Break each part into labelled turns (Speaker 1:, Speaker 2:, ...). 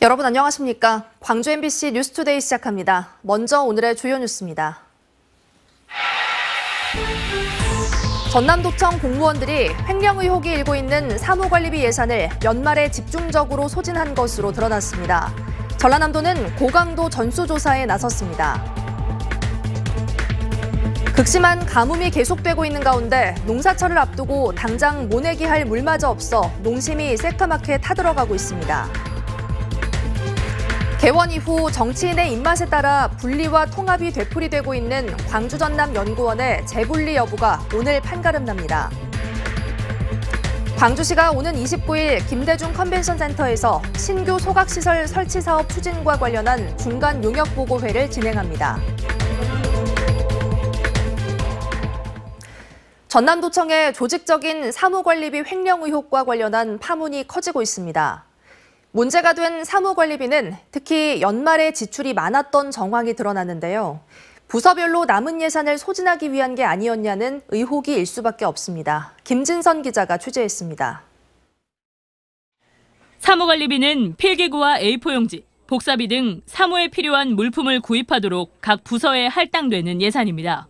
Speaker 1: 여러분 안녕하십니까? 광주 MBC 뉴스투데이 시작합니다. 먼저 오늘의 주요 뉴스입니다. 전남도청 공무원들이 횡령 의혹이 일고 있는 사무관리비 예산을 연말에 집중적으로 소진한 것으로 드러났습니다. 전라남도는 고강도 전수조사에 나섰습니다. 극심한 가뭄이 계속되고 있는 가운데 농사철을 앞두고 당장 모내기 할 물마저 없어 농심이 새까맣게 타들어가고 있습니다. 개원 이후 정치인의 입맛에 따라 분리와 통합이 되풀이되고 있는 광주 전남 연구원의 재분리 여부가 오늘 판가름납니다. 광주시가 오는 29일 김대중 컨벤션센터에서 신규 소각시설 설치 사업 추진과 관련한 중간 용역 보고회를 진행합니다. 전남도청의 조직적인 사무관리비 횡령 의혹과 관련한 파문이 커지고 있습니다. 문제가 된 사무관리비는 특히 연말에 지출이 많았던 정황이 드러났는데요. 부서별로 남은 예산을 소진하기 위한 게 아니었냐는 의혹이 일 수밖에 없습니다. 김진선 기자가 취재했습니다.
Speaker 2: 사무관리비는 필기구와 A4용지, 복사비 등 사무에 필요한 물품을 구입하도록 각 부서에 할당되는 예산입니다.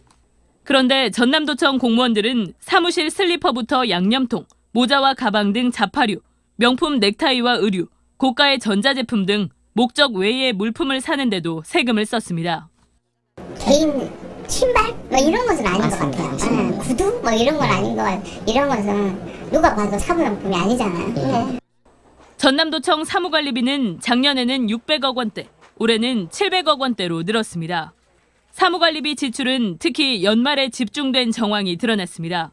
Speaker 2: 그런데 전남도청 공무원들은 사무실 슬리퍼부터 양념통, 모자와 가방 등 자파류, 명품 넥타이와 의류, 고가의 전자제품 등 목적 외의 물품을 사는데도 세금을 썼습니다.
Speaker 3: 개인 신발 뭐 이런 것은 아닌 것 같아요. 구두 뭐 이런 건 아닌 것 같아요. 이런 것은 누가 봐도 사무용품이 아니잖아요.
Speaker 2: 전남도청 사무관리비는 작년에는 600억 원대, 올해는 700억 원대로 늘었습니다. 사무관리비 지출은 특히 연말에 집중된 정황이 드러났습니다.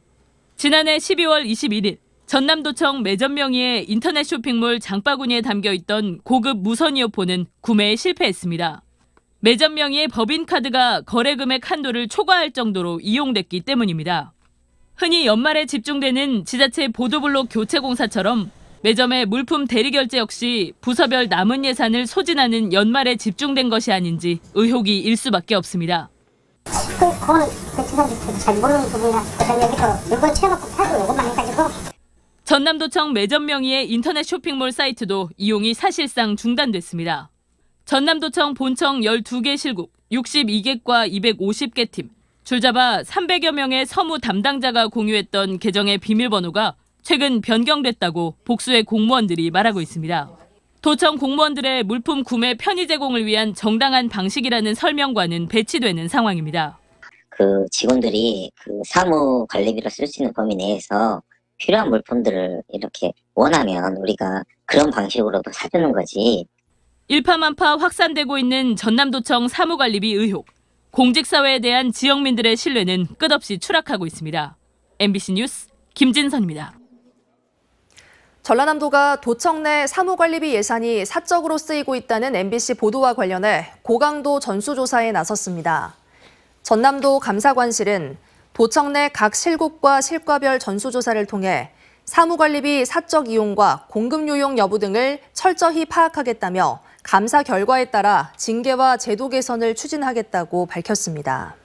Speaker 2: 지난해 12월 21일 전남도청 매점 명의의 인터넷 쇼핑몰 장바구니에 담겨있던 고급 무선 이어폰은 구매에 실패했습니다. 매점 명의의 법인카드가 거래 금액 한도를 초과할 정도로 이용됐기 때문입니다. 흔히 연말에 집중되는 지자체 보도블록 교체 공사처럼 매점의 물품 대리 결제 역시 부서별 남은 예산을 소진하는 연말에 집중된 것이 아닌지 의혹이 일 수밖에 없습니다.
Speaker 3: 그거는 대체사람들도 잘 모르는 부분이라 여기서 요거 채워갖고 팔고 요것만 해가지고.
Speaker 2: 전남도청 매점 명의의 인터넷 쇼핑몰 사이트도 이용이 사실상 중단됐습니다. 전남도청 본청 12개 실국, 62개과 250개 팀, 줄잡아 300여 명의 서무 담당자가 공유했던 계정의 비밀번호가 최근 변경됐다고 복수의 공무원들이 말하고 있습니다. 도청 공무원들의 물품 구매 편의 제공을 위한 정당한 방식이라는 설명과는 배치되는 상황입니다.
Speaker 4: 직원들이 사무 관리비로 쓸 수 있는 범위 내에서 필요한 물품들을 이렇게 원하면 우리가 그런 방식으로도 사주는 거지.
Speaker 2: 일파만파 확산되고 있는 전남도청 사무관리비 의혹. 공직사회에 대한 지역민들의 신뢰는 끝없이 추락하고 있습니다. MBC 뉴스 김진선입니다.
Speaker 1: 전라남도가 도청 내 사무관리비 예산이 사적으로 쓰이고 있다는 MBC 보도와 관련해 고강도 전수조사에 나섰습니다. 전남도 감사관실은 도청 내 각 실국과 실과별 전수조사를 통해 사무관리비 사적 이용과 공급 요용 여부 등을 철저히 파악하겠다며 감사 결과에 따라 징계와 제도 개선을 추진하겠다고 밝혔습니다.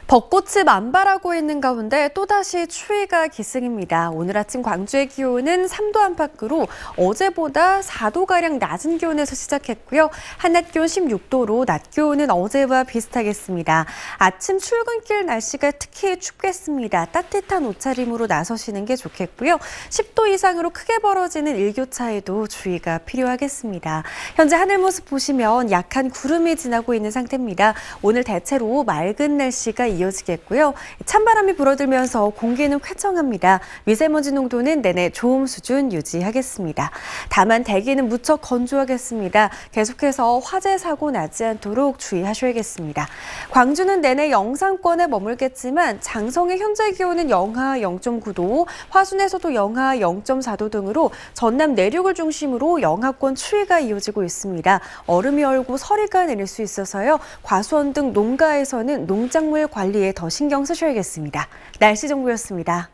Speaker 5: 벚꽃이 만발하고 있는 가운데 또다시 추위가 기승입니다. 오늘 아침 광주의 기온은 3도 안팎으로 어제보다 4도가량 낮은 기온에서 시작했고요. 한낮 기온 16도로 낮 기온은 어제와 비슷하겠습니다. 아침 출근길 날씨가 특히 춥겠습니다. 따뜻한 옷차림으로 나서시는 게 좋겠고요. 10도 이상으로 크게 벌어지는 일교차에도 주의가 필요하겠습니다. 현재 하늘 모습 보시면 약한 구름이 지나고 있는 상태입니다. 오늘 대체로 맑은 날씨가 이어지겠고요. 찬바람이 불어들면서 공기는 쾌청합니다. 미세먼지 농도는 내내 좋음 수준 유지하겠습니다. 다만 대기는 무척 건조하겠습니다. 계속해서 화재 사고 나지 않도록 주의하셔야겠습니다. 광주는 내내 영상권에 머물겠지만 장성의 현재 기온은 영하 0.9도, 화순에서도 영하 0.4도 등으로 전남 내륙을 중심으로 영하권 추위가 이어지고 있습니다. 얼음이 얼고 서리가 내릴 수 있어서요. 과수원 등 농가에서는 농작물 관리에 더 신경 쓰셔야겠습니다. 날씨 정보였습니다.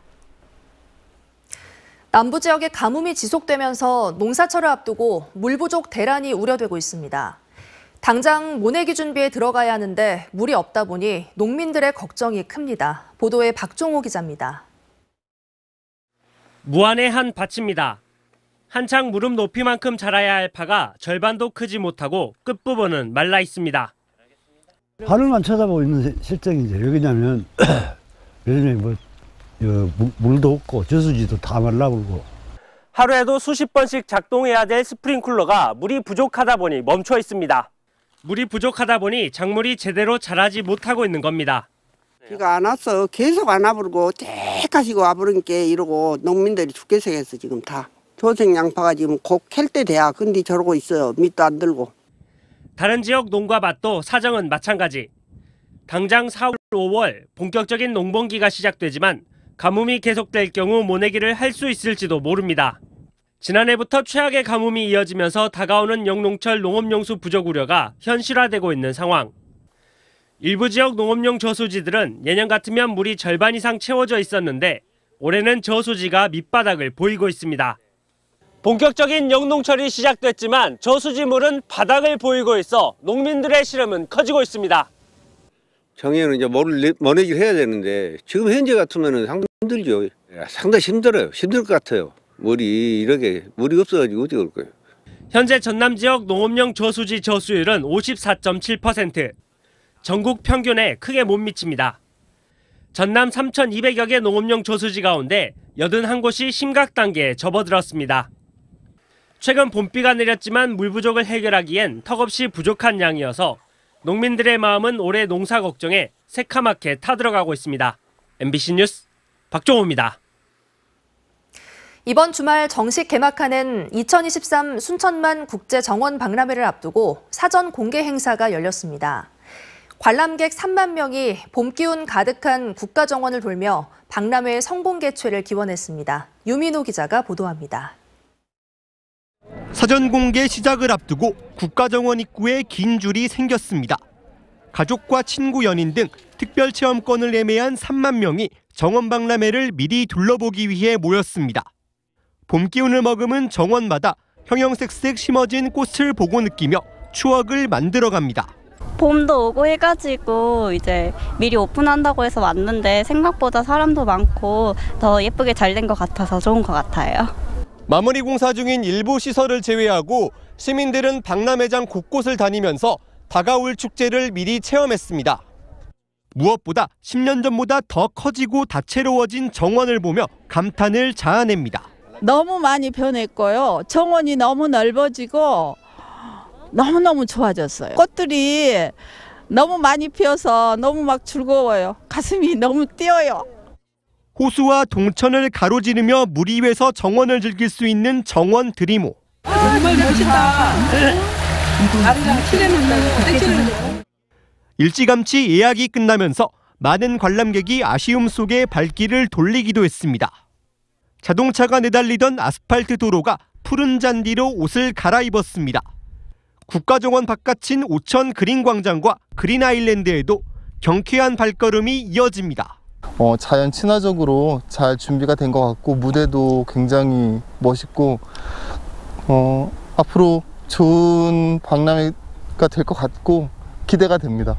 Speaker 1: 남부 지역의 가뭄이 지속되면서 농사철을 앞두고 물 부족 대란이 우려되고 있습니다. 당장 모내기 준비에 들어가야 하는데 물이 없다 보니 농민들의 걱정이 큽니다. 보도에 박종호 기자입니다.
Speaker 6: 무안의 한 밭입니다. 한창 무릎 높이만큼 자라야 할 파가 절반도 크지 못하고 끝부분은 말라 있습니다.
Speaker 7: 하늘만 쳐다보고 있는 실정이죠. 왜냐면 요즘에 물도 없고 저수지도 다 말라버리고.
Speaker 6: 하루에도 수십 번씩 작동해야 될 스프링클러가 물이 부족하다 보니 멈춰 있습니다. 물이 부족하다 보니 작물이 제대로 자라지 못하고 있는 겁니다.
Speaker 8: 비가 안 왔어. 계속 안 와버리고 째까지고 와버리니까 이러고 농민들이 죽겠어 했어 지금 다. 조생 양파가 지금 곧 캘 때 돼야 근데 저러고 있어요. 밑도 안 들고.
Speaker 6: 다른 지역 농가밭도 사정은 마찬가지. 당장 4월, 5월 본격적인 농번기가 시작되지만 가뭄이 계속될 경우 모내기를 할 수 있을지도 모릅니다. 지난해부터 최악의 가뭄이 이어지면서 다가오는 영농철 농업용수 부족 우려가 현실화되고 있는 상황. 일부 지역 농업용 저수지들은 예년 같으면 물이 절반 이상 채워져 있었는데 올해는 저수지가 밑바닥을 보이고 있습니다. 본격적인 영농철이 시작됐지만 저수지물은 바닥을 보이고 있어 농민들의 시름은 커지고 있습니다.
Speaker 9: 작년에는 이제 모내기를 해야 되는데 지금 현재 같으면 상당히 힘들죠. 상당히 힘들어요. 힘들 것 같아요. 물이 없어가지고 어떻게 올 거예요.
Speaker 6: 현재 전남 지역 농업용 저수지 저수율은 54.7%. 전국 평균에 크게 못 미칩니다. 전남 3,200여 개 농업용 저수지 가운데 81곳이 심각 단계에 접어들었습니다. 최근 봄비가 내렸지만 물 부족을 해결하기엔 턱없이 부족한 양이어서 농민들의 마음은 올해 농사 걱정에 새카맣게 타들어가고 있습니다. MBC 뉴스 박종호입니다.
Speaker 1: 이번 주말 정식 개막하는 2023 순천만 국제정원 박람회를 앞두고 사전 공개 행사가 열렸습니다. 관람객 3만 명이 봄 기운 가득한 국가정원을 돌며 박람회의 성공 개최를 기원했습니다. 유민호 기자가 보도합니다.
Speaker 10: 사전 공개 시작을 앞두고 국가정원 입구에 긴 줄이 생겼습니다. 가족과 친구, 연인 등 특별 체험권을 예매한 3만 명이 정원 박람회를 미리 둘러보기 위해 모였습니다. 봄 기운을 머금은 정원마다 형형색색 심어진 꽃을 보고 느끼며 추억을 만들어갑니다.
Speaker 11: 봄도 오고 해가지고 이제 미리 오픈한다고 해서 왔는데 생각보다 사람도 많고 더 예쁘게 잘 된 것 같아서 좋은 것 같아요.
Speaker 10: 마무리 공사 중인 일부 시설을 제외하고 시민들은 박람회장 곳곳을 다니면서 다가올 축제를 미리 체험했습니다. 무엇보다 10년 전보다 더 커지고 다채로워진 정원을 보며 감탄을 자아냅니다.
Speaker 12: 너무 많이 변했고요. 정원이 너무 넓어지고 너무너무 좋아졌어요. 꽃들이 너무 많이 피어서 너무 막 즐거워요. 가슴이 너무 뛰어요.
Speaker 10: 호수와 동천을 가로지르며 물 위에서 정원을 즐길 수 있는 정원 드리모.
Speaker 12: 정말 멋있다. 아리랑 칠해놓는다고.
Speaker 10: 일찌감치 예약이 끝나면서 많은 관람객이 아쉬움 속에 발길을 돌리기도 했습니다. 자동차가 내달리던 아스팔트 도로가 푸른 잔디로 옷을 갈아입었습니다. 국가정원 바깥인 오천 그린광장과 그린아일랜드에도 경쾌한 발걸음이 이어집니다.
Speaker 13: 자연 친화적으로 잘 준비가 된 것 같고 무대도 굉장히 멋있고 앞으로 좋은 박람회가 될 것 같고 기대가 됩니다.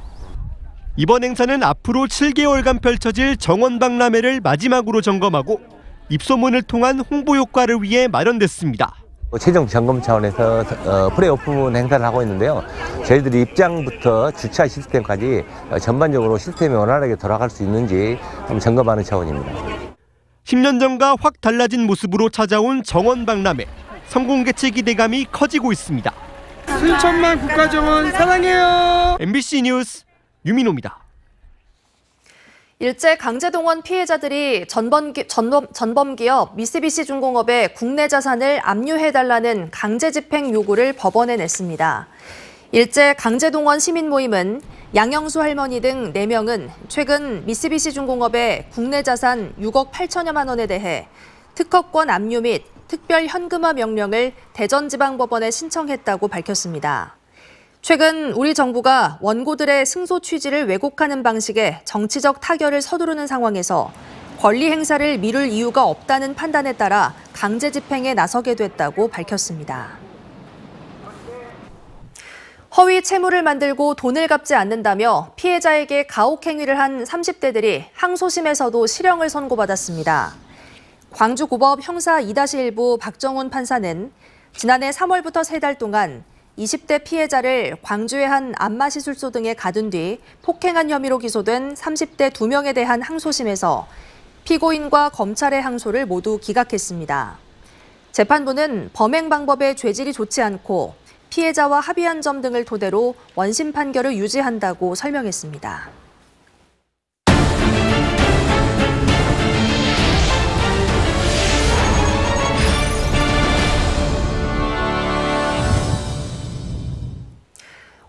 Speaker 10: 이번 행사는 앞으로 7개월간 펼쳐질 정원 박람회를 마지막으로 점검하고 입소문을 통한 홍보 효과를 위해 마련됐습니다.
Speaker 14: 최종 점검 차원에서 프레오픈 행사를 하고 있는데요. 저희들이 입장부터 주차 시스템까지 전반적으로 시스템이 원활하게 돌아갈 수 있는지 한번 점검하는 차원입니다.
Speaker 10: 10년 전과 확 달라진 모습으로 찾아온 정원 박람회. 성공 개최 기대감이 커지고 있습니다.
Speaker 15: 순천만 국가정원 사랑해요.
Speaker 10: MBC 뉴스 유민호입니다.
Speaker 1: 일제 강제동원 피해자들이 전범기업 미쓰비시중공업에 국내 자산을 압류해달라는 강제집행 요구를 법원에 냈습니다. 일제 강제동원 시민모임은 양영수 할머니 등 4명은 최근 미쓰비시중공업의 국내 자산 6억 8천여만 원에 대해 특허권 압류 및 특별 현금화 명령을 대전지방법원에 신청했다고 밝혔습니다. 최근 우리 정부가 원고들의 승소 취지를 왜곡하는 방식의 정치적 타결을 서두르는 상황에서 권리 행사를 미룰 이유가 없다는 판단에 따라 강제 집행에 나서게 됐다고 밝혔습니다. 허위 채무를 만들고 돈을 갚지 않는다며 피해자에게 가혹행위를 한 30대들이 항소심에서도 실형을 선고받았습니다. 광주고법 형사 2-1부 박정훈 판사는 지난해 3월부터 3달 동안 20대 피해자를 광주의 한 안마시술소 등에 가둔 뒤 폭행한 혐의로 기소된 30대 2명에 대한 항소심에서 피고인과 검찰의 항소를 모두 기각했습니다. 재판부는 범행 방법의 죄질이 좋지 않고 피해자와 합의한 점 등을 토대로 원심 판결을 유지한다고 설명했습니다.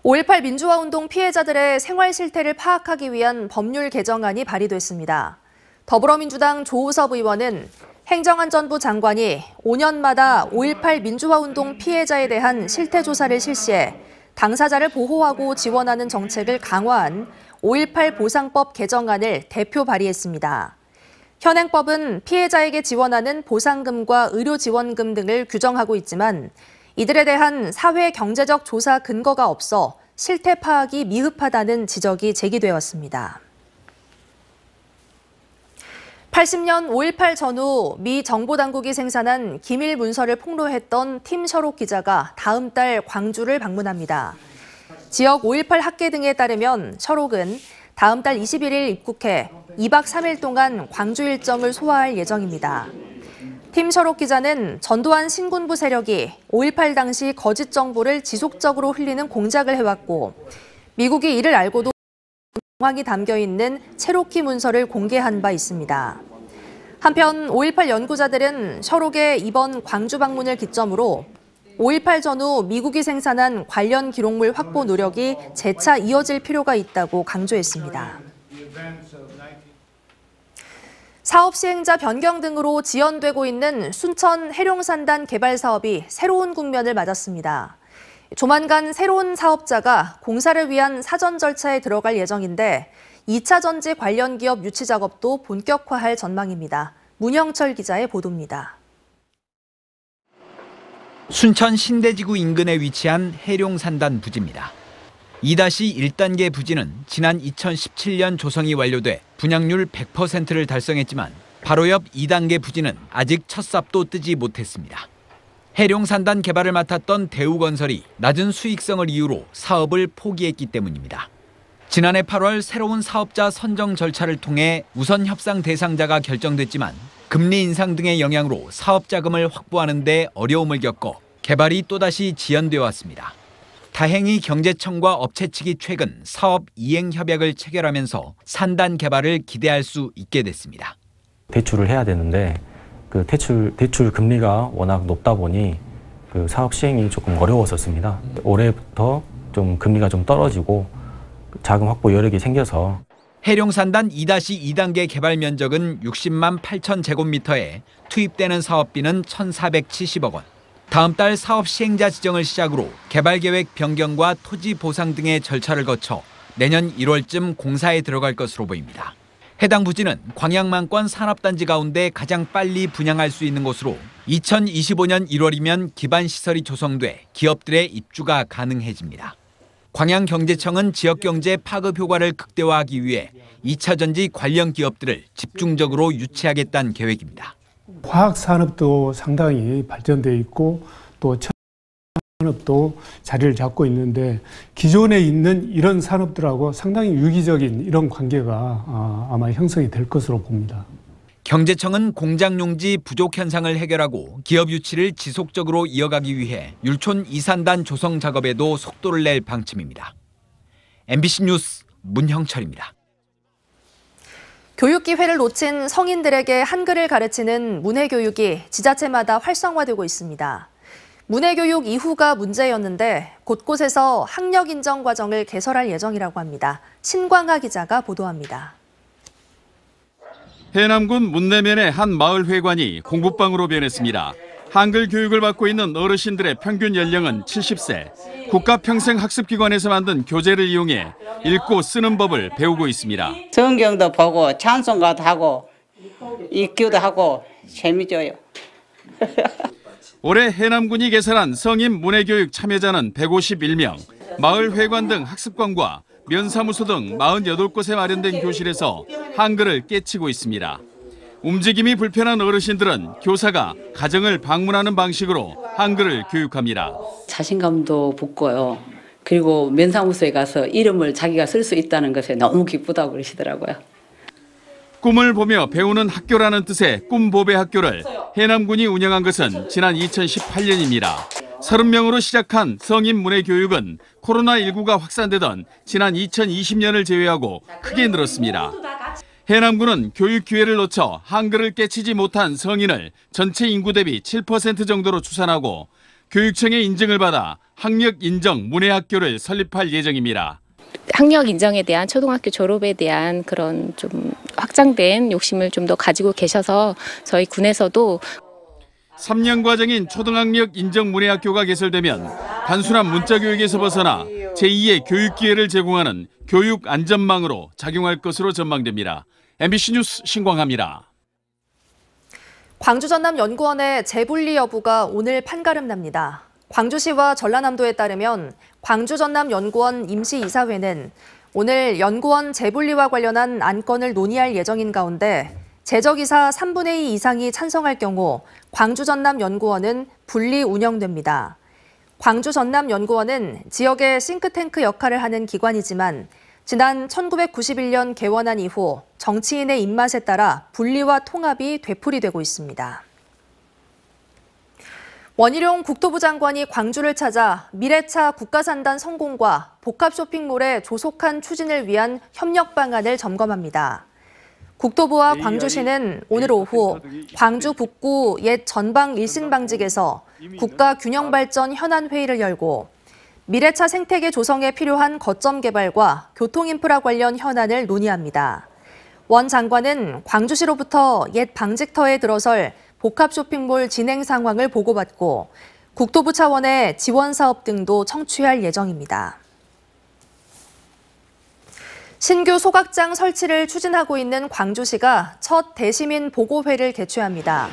Speaker 1: (5.18) 민주화운동 피해자들의 생활 실태를 파악하기 위한 법률 개정안이 발의됐습니다. 더불어민주당 조우섭 의원은 행정안전부 장관이 5년마다 5.18 민주화운동 피해자에 대한 실태조사를 실시해 당사자를 보호하고 지원하는 정책을 강화한 5.18 보상법 개정안을 대표 발의했습니다. 현행법은 피해자에게 지원하는 보상금과 의료지원금 등을 규정하고 있지만 이들에 대한 사회 경제적 조사 근거가 없어 실태 파악이 미흡하다는 지적이 제기되었습니다. 80년 5.18 전후 미 정보당국이 생산한 기밀 문서를 폭로했던 팀 셔록 기자가 다음 달 광주를 방문합니다. 지역 5.18 학계 등에 따르면 셔록은 다음 달 21일 입국해 2박 3일 동안 광주 일정을 소화할 예정입니다. 팀 셔록 기자는 전두환 신군부 세력이 5.18 당시 거짓 정보를 지속적으로 흘리는 공작을 해왔고 미국이 이를 알고도 정황이 담겨있는 체로키 문서를 공개한 바 있습니다. 한편 5.18 연구자들은 셔록의 이번 광주 방문을 기점으로 5.18 전후 미국이 생산한 관련 기록물 확보 노력이 재차 이어질 필요가 있다고 강조했습니다. 사업 시행자 변경 등으로 지연되고 있는 순천 해룡산단 개발 사업이 새로운 국면을 맞았습니다. 조만간 새로운 사업자가 공사를 위한 사전 절차에 들어갈 예정인데 2차 전지 관련 기업 유치 작업도 본격화할 전망입니다. 문형철 기자의 보도입니다.
Speaker 16: 순천 신대지구 인근에 위치한 해룡산단 부지입니다. 2-1단계 부지는 지난 2017년 조성이 완료돼 분양률 100%를 달성했지만 바로 옆 2단계 부지는 아직 첫 삽도 뜨지 못했습니다. 해룡산단 개발을 맡았던 대우건설이 낮은 수익성을 이유로 사업을 포기했기 때문입니다. 지난해 8월 새로운 사업자 선정 절차를 통해 우선 협상 대상자가 결정됐지만 금리 인상 등의 영향으로 사업 자금을 확보하는 데 어려움을 겪어 개발이 또다시 지연되어 왔습니다. 다행히 경제청과 업체 측이 최근 사업 이행 협약을 체결하면서 산단 개발을 기대할 수 있게 됐습니다.
Speaker 17: 대출을 해야 되는데 그 대출 금리가 워낙 높다 보니 그 사업 시행이 조금 어려웠었습니다. 올해부터 좀 금리가 좀 떨어지고 자금 확보 여력이 생겨서
Speaker 16: 해룡산단 2-2단계 개발 면적은 60만 8천 제곱미터에 투입되는 사업비는 1,470억 원. 다음 달 사업 시행자 지정을 시작으로 개발 계획 변경과 토지 보상 등의 절차를 거쳐 내년 1월쯤 공사에 들어갈 것으로 보입니다. 해당 부지는 광양만권 산업단지 가운데 가장 빨리 분양할 수 있는 곳으로 2025년 1월이면 기반시설이 조성돼 기업들의 입주가 가능해집니다. 광양경제청은 지역경제 파급 효과를 극대화하기 위해 2차 전지 관련 기업들을 집중적으로 유치하겠다는 계획입니다.
Speaker 18: 화학산업도 상당히 발전되어 있고 또 산업도 자리를 잡고 있는데 기존에 있는 이런 산업들하고 상당히 유기적인 이런 관계가 아마 형성이 될 것으로 봅니다.
Speaker 16: 경제청은 공장 용지 부족 현상을 해결하고 기업 유치를 지속적으로 이어가기 위해 율촌 2산단 조성 작업에도 속도를 낼 방침입니다. MBC 뉴스 문형철입니다.
Speaker 1: 교육기회를 놓친 성인들에게 한글을 가르치는 문해교육이 지자체마다 활성화되고 있습니다. 문해교육 이후가 문제였는데 곳곳에서 학력 인정 과정을 개설할 예정이라고 합니다. 신광하 기자가 보도합니다.
Speaker 19: 해남군 문내면의 한 마을 회관이 공부방으로 변했습니다. 한글 교육을 받고 있는 어르신들의 평균 연령은 70세. 국가평생학습기관에서 만든 교재를 이용해 읽고 쓰는 법을 배우고 있습니다.
Speaker 20: 성경도 보고 찬송가도 하고 읽기도 하고 재미져요.
Speaker 19: 올해 해남군이 개설한 성인 문해교육 참여자는 151명. 마을 회관 등 학습관과 면사무소 등 48곳에 마련된 교실에서 한글을 깨치고 있습니다. 움직임이 불편한 어르신들은 교사가 가정을 방문하는 방식으로 한글을 교육합니다.
Speaker 21: 자신감도 붙고요. 그리고 면사무소에 가서 이름을 자기가 쓸 수 있다는 것에 너무 기쁘다고 그러시더라고요.
Speaker 19: 꿈을 보며 배우는 학교라는 뜻의 꿈보배 학교를 해남군이 운영한 것은 지난 2018년입니다. 30명으로 시작한 성인 문해 교육은 코로나19가 확산되던 지난 2020년을 제외하고 크게 늘었습니다. 해남군은 교육 기회를 놓쳐 한글을 깨치지 못한 성인을 전체 인구 대비 7% 정도로 추산하고 교육청의 인증을 받아 학력 인정 문해학교를 설립할 예정입니다.
Speaker 22: 학력 인정에 대한 초등학교 졸업에 대한 그런 좀 확장된 욕심을 좀 더 가지고 계셔서 저희 군에서도
Speaker 19: 3년 과정인 초등학력 인정 문해학교가 개설되면 단순한 문자 교육에서 벗어나 제2의 교육 기회를 제공하는 교육 안전망으로 작용할 것으로 전망됩니다. MBC 뉴스 신광하입니다.
Speaker 1: 광주 전남연구원의 재분리 여부가 오늘 판가름 납니다. 광주시와 전라남도에 따르면 광주 전남연구원 임시이사회는 오늘 연구원 재분리와 관련한 안건을 논의할 예정인 가운데 제적이사 3분의 2 이상이 찬성할 경우 광주 전남연구원은 분리 운영됩니다. 광주 전남연구원은 지역의 싱크탱크 역할을 하는 기관이지만 지난 1991년 개원한 이후 정치인의 입맛에 따라 분리와 통합이 되풀이되고 있습니다. 원희룡 국토부 장관이 광주를 찾아 미래차 국가산단 성공과 복합 쇼핑몰의 조속한 추진을 위한 협력 방안을 점검합니다. 국토부와 광주시는 오늘 오후 광주 북구 옛 전방 일신방직에서 국가균형발전 현안회의를 열고 미래차 생태계 조성에 필요한 거점 개발과 교통인프라 관련 현안을 논의합니다. 원 장관은 광주시로부터 옛 방직터에 들어설 복합 쇼핑몰 진행 상황을 보고받고 국토부 차원의 지원 사업 등도 청취할 예정입니다. 신규 소각장 설치를 추진하고 있는 광주시가 첫 대시민 보고회를 개최합니다.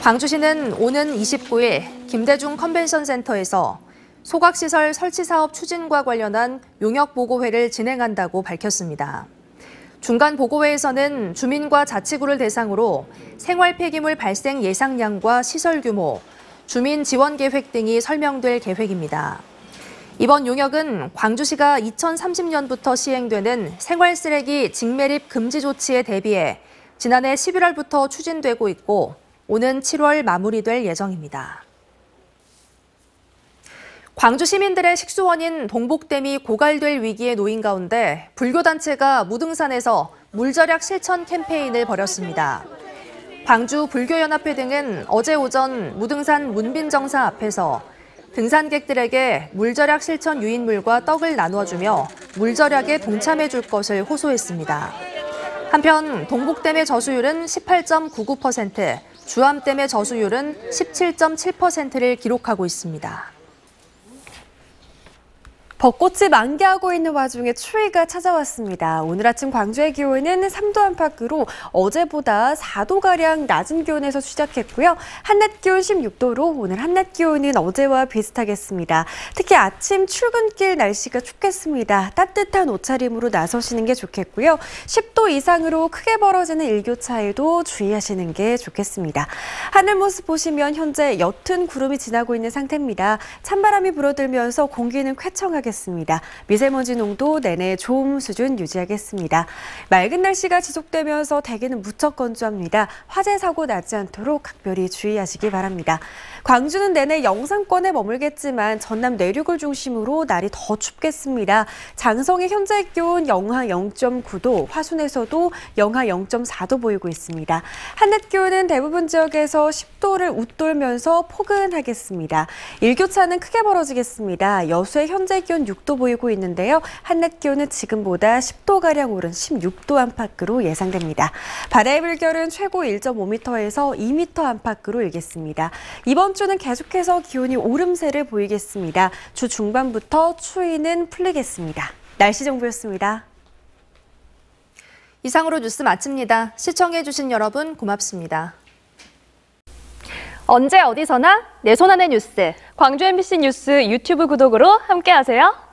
Speaker 1: 광주시는 오는 29일 김대중 컨벤션 센터에서 소각시설 설치 사업 추진과 관련한 용역 보고회를 진행한다고 밝혔습니다. 중간 보고회에서는 주민과 자치구를 대상으로 생활 폐기물 발생 예상량과 시설 규모, 주민 지원 계획 등이 설명될 계획입니다. 이번 용역은 광주시가 2030년부터 시행되는 생활 쓰레기 직매립 금지 조치에 대비해 지난해 11월부터 추진되고 있고 오는 7월 마무리될 예정입니다. 광주 시민들의 식수원인 동복댐이 고갈될 위기에 놓인 가운데 불교단체가 무등산에서 물절약 실천 캠페인을 벌였습니다. 광주 불교연합회 등은 어제 오전 무등산 문빈정사 앞에서 등산객들에게 물절약 실천 유인물과 떡을 나누어주며 물절약에 동참해 줄 것을 호소했습니다. 한편 동복댐의 저수율은 18.99%, 주암댐의 저수율은 17.7%를 기록하고 있습니다.
Speaker 5: 벚꽃이 만개하고 있는 와중에 추위가 찾아왔습니다. 오늘 아침 광주의 기온은 3도 안팎으로 어제보다 4도가량 낮은 기온에서 시작했고요. 한낮 기온 16도로 오늘 한낮 기온은 어제와 비슷하겠습니다. 특히 아침 출근길 날씨가 춥겠습니다. 따뜻한 옷차림으로 나서시는 게 좋겠고요. 10도 이상으로 크게 벌어지는 일교차에도 주의하시는 게 좋겠습니다. 하늘 모습 보시면 현재 옅은 구름이 지나고 있는 상태입니다. 찬바람이 불어들면서 공기는 쾌청하게 미세먼지 농도 내내 좋음 수준 유지하겠습니다. 맑은 날씨가 지속되면서 대기는 무척 건조합니다. 화재 사고 나지 않도록 각별히 주의하시기 바랍니다. 광주는 내내 영상권에 머물겠지만 전남 내륙을 중심으로 날이 더 춥겠습니다. 장성의 현재 기온 영하 0.9도, 화순에서도 영하 0.4도 보이고 있습니다. 한낮 기온은 대부분 지역에서 10도를 웃돌면서 포근하겠습니다. 일교차는 크게 벌어지겠습니다. 여수의 현재 기온 6도 보이고 있는데요. 한낮 기온은 지금보다 10도가량 오른 16도 안팎으로 예상됩니다. 바다의 물결은 최고 1.5m에서 2m 안팎으로 일겠습니다. 이번 주는 계속해서 기온이 오름세를 보이겠습니다. 주 중반부터 추위는 풀리겠습니다. 날씨 정보였습니다.
Speaker 1: 이상으로 뉴스 마칩니다. 시청해주신 여러분 고맙습니다.
Speaker 23: 언제 어디서나 내 손 안의 뉴스. 광주 MBC 뉴스 유튜브 구독으로 함께하세요.